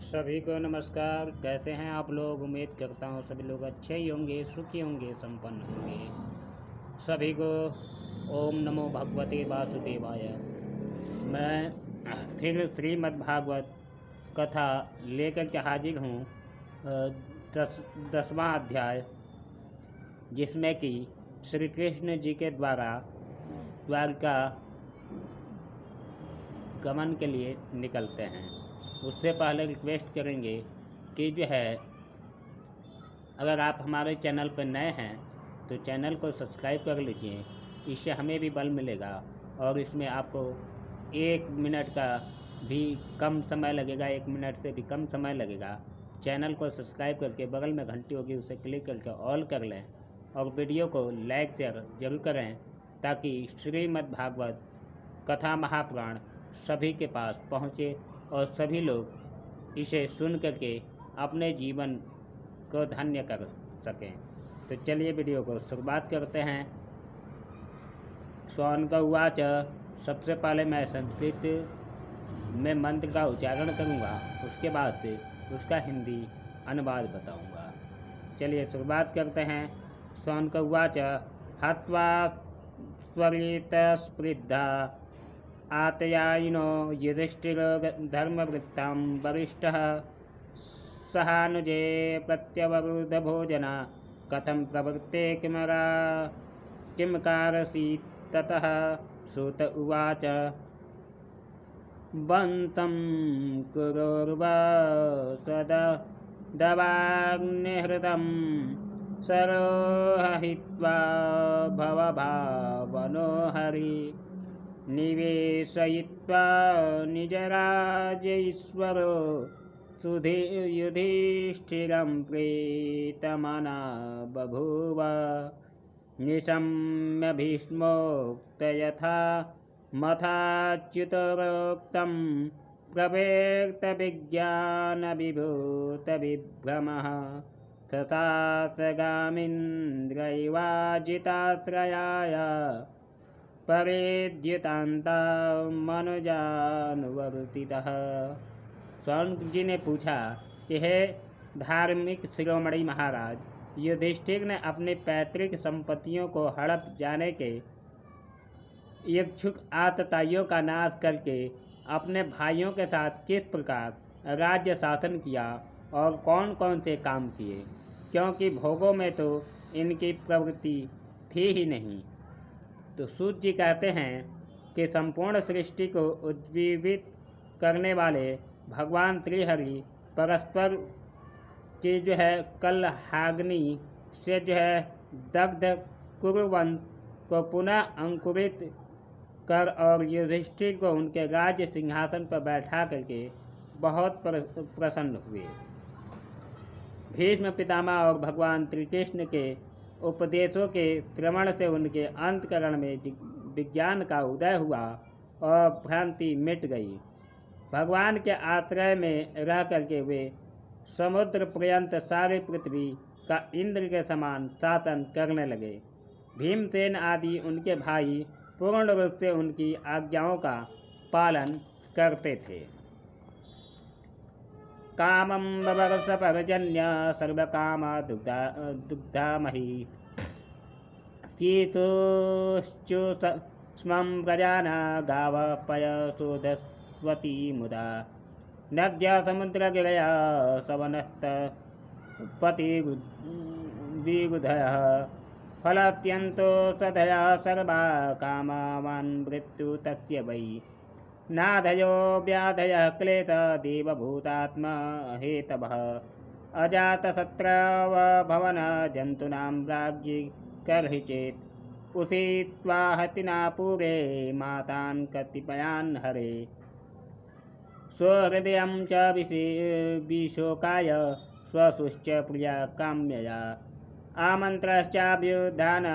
सभी को नमस्कार। कैसे हैं आप लोग? उम्मीद करता हूँ सभी लोग अच्छे ही होंगे, सुखी होंगे, संपन्न होंगे। सभी को ओम नमो भगवते वासुदेवाय। मैं फिर श्रीमद् भागवत कथा लेकर के हाजिर हूँ। 10वां अध्याय, जिसमें कि श्री कृष्ण जी के द्वारा द्वारका गमन के लिए निकलते हैं। उससे पहले रिक्वेस्ट करेंगे कि जो है, अगर आप हमारे चैनल पर नए हैं तो चैनल को सब्सक्राइब कर लीजिए। इससे हमें भी बल मिलेगा और इसमें आपको 1 मिनट का भी कम समय लगेगा, 1 मिनट से भी कम समय लगेगा। चैनल को सब्सक्राइब करके बगल में घंटी होगी, उसे क्लिक करके ऑल कर लें और वीडियो को लाइक शेयर जरूर करें, ताकि श्रीमद् भागवत कथा महापुराण सभी के पास पहुँचे और सभी लोग इसे सुन करके अपने जीवन को धन्य कर सकें। तो चलिए वीडियो को शुरुआत करते हैं। शौनक उवाच। सबसे पहले मैं संस्कृत में मंत्र का उच्चारण करूँगा, उसके बाद उसका हिंदी अनुवाद बताऊँगा। चलिए शुरुआत करते हैं। शौनक उवाच। हत्वा स्वरितस्पृद्धा आतयायिनो युधिष्ठिरो धर्मवृत्तां वरिष्ठः सहानुजे प्रत्यवरुद्धभोजना कथं प्रवृत्ते किमकारसी ततः। सूत उवाच। बन्तं कुरोर्वा दवाग्निहृतं सरोहित्वा भवभावनो हरि निवेशयित्वा निजराज्यईश्वरो युधिष्ठिरं प्रीतमना बभूव। निशम्य भीष्मोक्त यथा मथाच्युतरोक्तं प्रवेक्तविज्ञानविभूतविभ्रमः सतासगामिन्द्रैवाजिताश्रयाय परेद्युतान्ता मनुजानुवर्तितः। शौनक जी ने पूछा कि हे धार्मिक शिरोमणि महाराज, युधिष्ठिर ने अपनी पैतृक संपत्तियों को हड़प जाने के इच्छुक आतताइयों का नाश करके अपने भाइयों के साथ किस प्रकार राज्य शासन किया और कौन कौन से काम किए, क्योंकि भोगों में तो इनकी प्रवृत्ति थी ही नहीं। तो सूत जी कहते हैं कि संपूर्ण सृष्टि को उज्जीवित करने वाले भगवान श्रीहरि परस्पर की जो है कलहाग्नि से जो है दग्ध कुरुवंश को पुनः अंकुरित कर और युधिष्ठिर को उनके राज्य सिंहासन पर बैठा करके बहुत प्रसन्न हुए। भीष्म पितामह और भगवान श्री कृष्ण के उपदेशों के श्रवण से उनके अंतकरण में विज्ञान का उदय हुआ और भ्रांति मिट गई। भगवान के आश्रय में रह करके वे समुद्र पर्यंत सारी पृथ्वी का इंद्र के समान शासन करने लगे। भीमसेन आदि उनके भाई पूर्ण रूप से उनकी आज्ञाओं का पालन करते थे। कामं बवर्ष पर्जन्य सर्वकाम दुग्धामहि शीतोश्चुष्मं प्रजाना गाव पयसोधस्वती मुदा नद्या समुद्रगिरया सवनस्तपतिविगुधयः फलात्यन्तो सदया सर्वा कामावान् मृत्यु तस्य वै नाधयो व्याधयः क्लेश देवभूतात्मा हेतवः अजातशत्रव भवन जन्तूनां राज्ञी कर्हि चेत् उषित्वा हतिना पूरे मातान् कतिपयान् हरे स्वहृदयं च विशोकाय स्वसुश्च प्रिया काम्यया आमन्त्रश्चाभ्युत्थान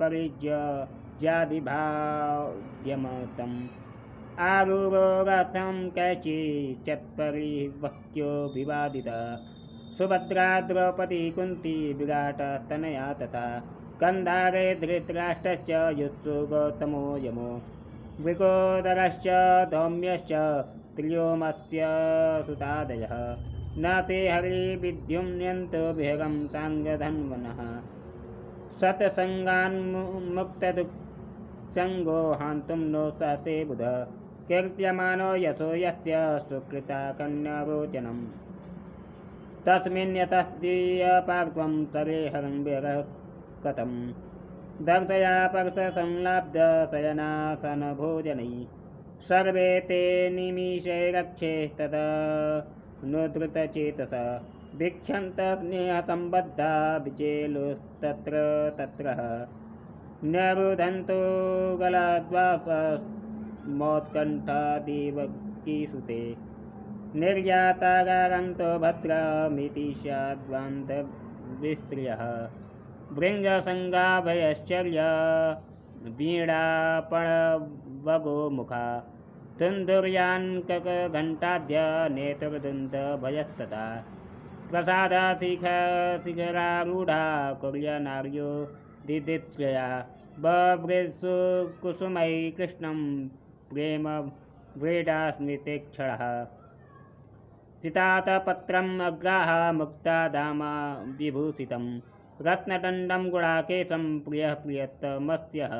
परिज्यादिभाद्यमतम् आरुरोगतं कैचिच्चत्परिवक्त्यो विवादिता सुभद्रा द्रौपदी कुन्ती विराटतनया तथा गन्धारे धृतराष्ट्रश्च युत्सु गौतमो यमो विकोदरश्च धौम्यश्च स्त्रियोमस्य सुतादयः न ते हरिविद्युम्यन्तो विहगं साङ्गधन्वनः सत्सङ्गान्मुक्तदुःसङ्गो हान्तुं नो सहते बुध कीर्त्यमानो यशो यस्य सुकृता कन्यारोचनम् तस्मिन् यतस्दीयपार्श्वं सरेहं विरकतं दर्शया पर्शसंलाब्धशयनासनभोजनैः सर्वे ते निमिषे रक्षेस्तदा नुद्रुतचेतसा वीक्षन्त स्नेहसम्बद्धा विचेलुस्तत्र तत्रः न्यरुधन्तो गलाद्वापस्मोत्कण्ठादिवकीसुते निर्यातागारन्तो भद्रामिति स्याद्वान्तविस्त्रियः भृङ्गसङ्गाभयश्चर्य वीणापणवगोमुखा तुन्दुर्यान्कघण्टाद्य नेत्रदुन्दभयस्तथा प्रसादाशिखरारूढा कुर्यनार्यो दिदित्र्यया बभृत्सु कुसुमैः कृष्णं प्रेम व्रीडास्मृतिक्षणः सितातपत्रम् अग्राः मुक्तादामा विभूषितं रत्नदण्डं गुणाकेशं प्रियः प्रियतमस्यः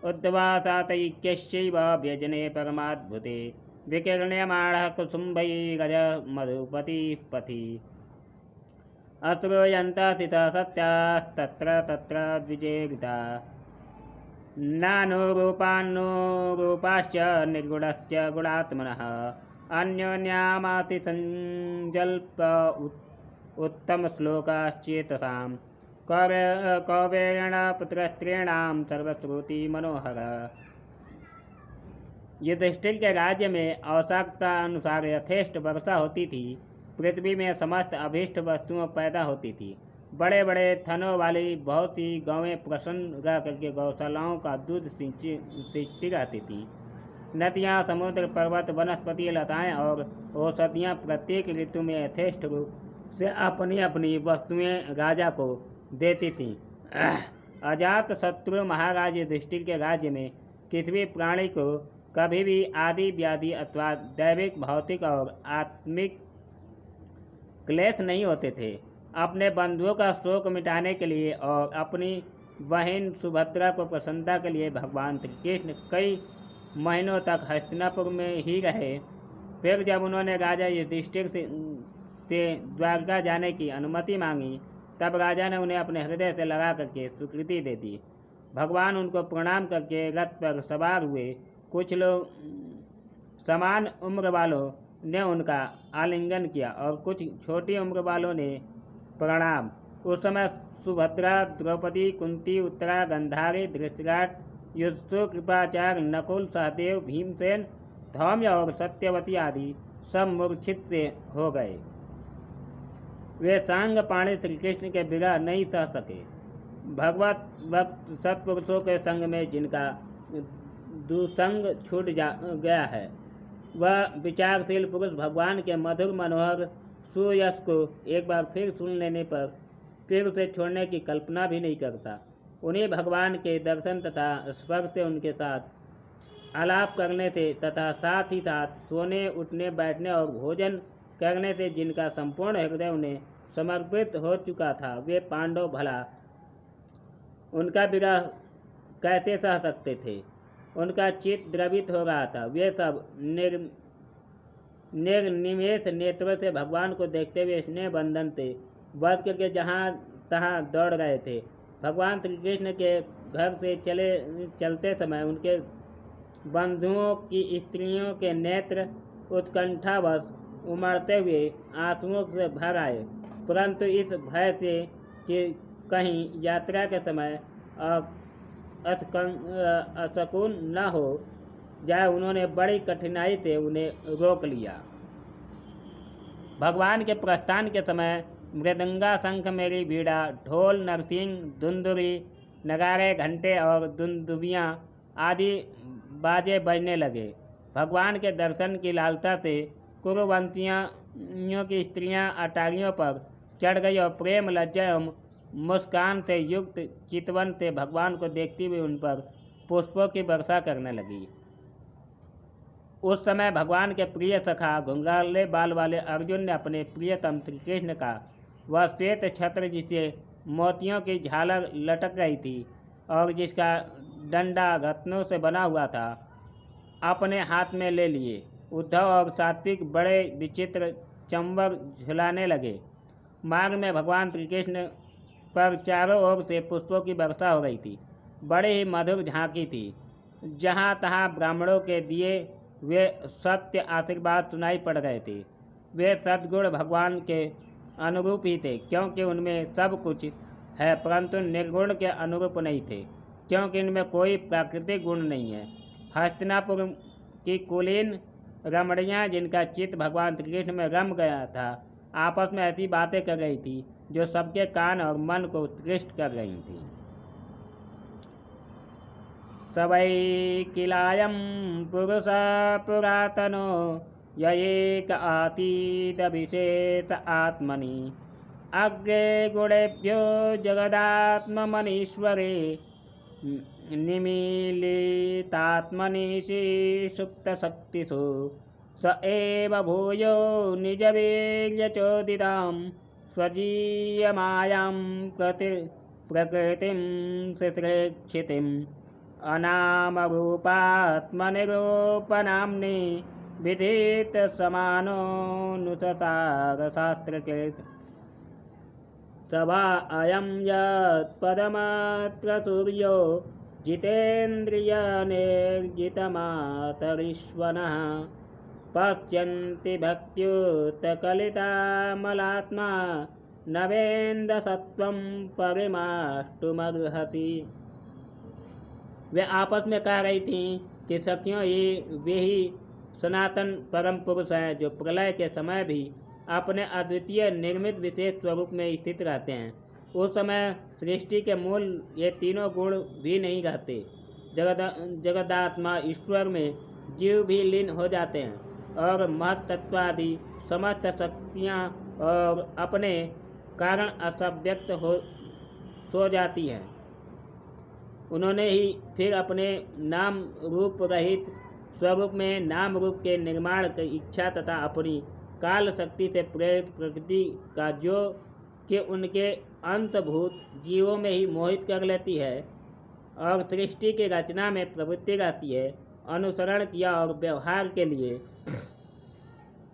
उद्वासातैक्यस्यैव व्यजने परमाद्भुते विकीर्ण्यमाणः कुसुम्भैरजमधुपतिः पथि अश्रूयन्तः सत्यास्तत्र तत्र द्विजेरिता नानुरूपान्नुरूपाश्च निर्गुणश्च गुणात्मनः अन्योन्यामातिसञ्जल्प उत्तमश्लोकाश्चेतसां कौवेरण पुत्रस्त्रीणां सर्वश्रुति मनोहर। युधिष्ठिर के राज्य में आवश्यकता अनुसार यथेष्ट वर्षा होती थी। पृथ्वी में समस्त अभीष्ट वस्तुओं पैदा होती थी। बड़े बड़े थनों वाली बहुत सी गौवें प्रसन्न रह करके गौशालाओं का दूध सींचती रहती थीं। नदियाँ, समुद्र, पर्वत, वनस्पति, लताएं और औषधियाँ प्रत्येक ऋतु में यथेष्ट रूप से अपनी अपनी वस्तुएं राजा को देती थीं। अजात शत्रु महाराज युधिष्ठिर के राज्य में किसी भी प्राणी को कभी भी आदि व्याधि अथवा दैविक, भौतिक और आत्मिक क्लेश नहीं होते थे। अपने बंधुओं का शोक मिटाने के लिए और अपनी बहन सुभद्रा को प्रसन्नता के लिए भगवान श्री कृष्ण कई महीनों तक हस्तिनापुर में ही रहे। फिर जब उन्होंने राजा युधिष्ठिर से द्वारका जाने की अनुमति मांगी, तब राजा ने उन्हें अपने हृदय से लगा करके स्वीकृति दे दी। भगवान उनको प्रणाम करके रथ पर सवार हुए। कुछ लोग समान उम्र वालों ने उनका आलिंगन किया और कुछ छोटी उम्र वालों ने प्रणाम। उस समय सुभद्रा, द्रौपदी, कुंती, उत्तरा, गंधारी, धृतराष्ट्र, युधिष्ठिर, कृपाचार्य, नकुल, सहदेव, भीमसेन, धौम्य और सत्यवती आदि सब मूर्छित से हो गए। वे सांग पाणी श्री कृष्ण के विरह नहीं सह सके। भगवत भक्त सत्पुरुषों के संग में जिनका दुसंग छूट गया है, वह विचारशील पुरुष भगवान के मधुर मनोहर सुयश को एक बार फिर सुन लेने पर फिर उसे छोड़ने की कल्पना भी नहीं करता। उन्हीं भगवान के दर्शन तथा स्पर्श से, उनके साथ आलाप करने से तथा साथ ही साथ सोने, उठने, बैठने और भोजन करने से जिनका संपूर्ण हृदय उन्हें समर्पित हो चुका था, वे पांडव भला उनका विरह कैसे सह सकते थे। उनका चित्त द्रवित हो रहा था। वे सब निर्निमेष नेत्रों से भगवान को देखते हुए स्नेह बंधन से बध करके जहाँ तहाँ दौड़ रहे थे। भगवान श्री कृष्ण के घर से चलते समय उनके बंधुओं की स्त्रियों के नेत्र उत्कंठावश उमड़ते हुए आंसुओं से भर आए, परंतु इस भय से कि कहीं यात्रा के समय असकून न हो जाए, उन्होंने बड़ी कठिनाई से उन्हें रोक लिया। भगवान के प्रस्थान के समय मृदंगा, शंख, मेरी, बीड़ा, ढोल, नरसिंह, दुंदुरी, नगारे, घंटे और दुंदुबियाँ आदि बाजे बजने लगे। भगवान के दर्शन की लालसा से कुरुवंशियों की स्त्रियां अटारियों पर चढ़ गई और प्रेम, लज्जा एवं मुस्कान से युक्त चितवन से भगवान को देखती हुई उन पर पुष्पों की वर्षा करने लगी। उस समय भगवान के प्रिय सखा घुंघराले बाल वाले अर्जुन ने अपने प्रियतम श्री कृष्ण का वह श्वेत छत्र जिससे मोतियों की झालर लटक गई थी और जिसका डंडा रत्नों से बना हुआ था, अपने हाथ में ले लिए। उद्धव और सात्विक बड़े विचित्र चंवर झुलाने लगे। मार्ग में भगवान श्री कृष्ण पर चारों ओर से पुष्पों की वर्षा हो रही थी। बड़ी ही मधुर झांकी थी। जहाँ तहाँ ब्राह्मणों के दिए वे सत्य आशीर्वाद सुनाई पड़ रहे थे। वे सद्गुण भगवान के अनुरूप ही थे, क्योंकि उनमें सब कुछ है, परंतु निर्गुण के अनुरूप नहीं थे, क्योंकि इनमें कोई प्राकृतिक गुण नहीं है। हस्तिनापुर की कुलीन रमणियाँ, जिनका चित्त भगवान श्री कृष्ण में रम गया था, आपस में ऐसी बातें कर रही थी जो सबके कान और मन को उत्कृष्ट कर रही थी। सवै किलायं पुरुष पुरातनो य एक आतीदभिषेत आत्मनि अग्रे गुणेभ्यो जगदात्ममनीश्वरे निमीलितात्मनीषि सुप्तशक्तिषु स एव भूयो निजवीर्यचोदितां स्वजीयमायां प्रकृतिं शिश्रेक्षितिम् अनामरूपात्मनिरूपनाम्नि विदित समानोऽनुससारशास्त्रकृत् सवा अयं यत्पदमत्र सूर्यो जितेन्द्रियनिर्जितमातरीश्वरः पश्यन्ति भक्त्युत्कलितामलात्मा नवेन्दसत्त्वं परिमाष्टुमर्हति। वे आपस में कह रही थीं कि सखियों, वे ही सनातन परम पुरुष हैं जो प्रलय के समय भी अपने अद्वितीय निर्मित विशेष स्वरूप में स्थित रहते हैं। उस समय सृष्टि के मूल ये तीनों गुण भी नहीं रहते। जगदात्मा ईश्वर में जीव भी लीन हो जाते हैं और महत्त्वादि समस्त शक्तियाँ और अपने कारण असव्यक्त सो जाती हैं। उन्होंने ही फिर अपने नाम रूप रहित स्वरूप में नाम रूप के निर्माण की इच्छा तथा अपनी काल शक्ति से प्रेरित प्रकृति का, जो कि उनके अंतभूत जीवों में ही मोहित कर लेती है और सृष्टि की रचना में प्रवृत्ति रहती है, अनुसरण किया और व्यवहार के लिए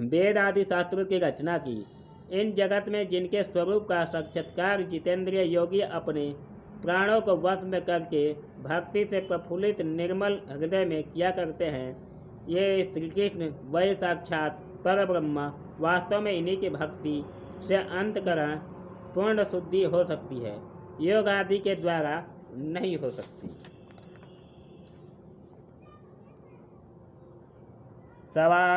वेद आदि शास्त्रों की रचना की। इन जगत में जिनके स्वरूप का साक्षात्कार जितेंद्रिय योगी अपने प्राणों को वश में करके भक्ति से प्रफुल्लित निर्मल हृदय में किया करते हैं, ये श्री कृष्ण वही साक्षात पर ब्रह्म। वास्तव में इन्हीं की भक्ति से अंतकरण पूर्ण शुद्धि हो सकती है, योग आदि के द्वारा नहीं हो सकती। सवा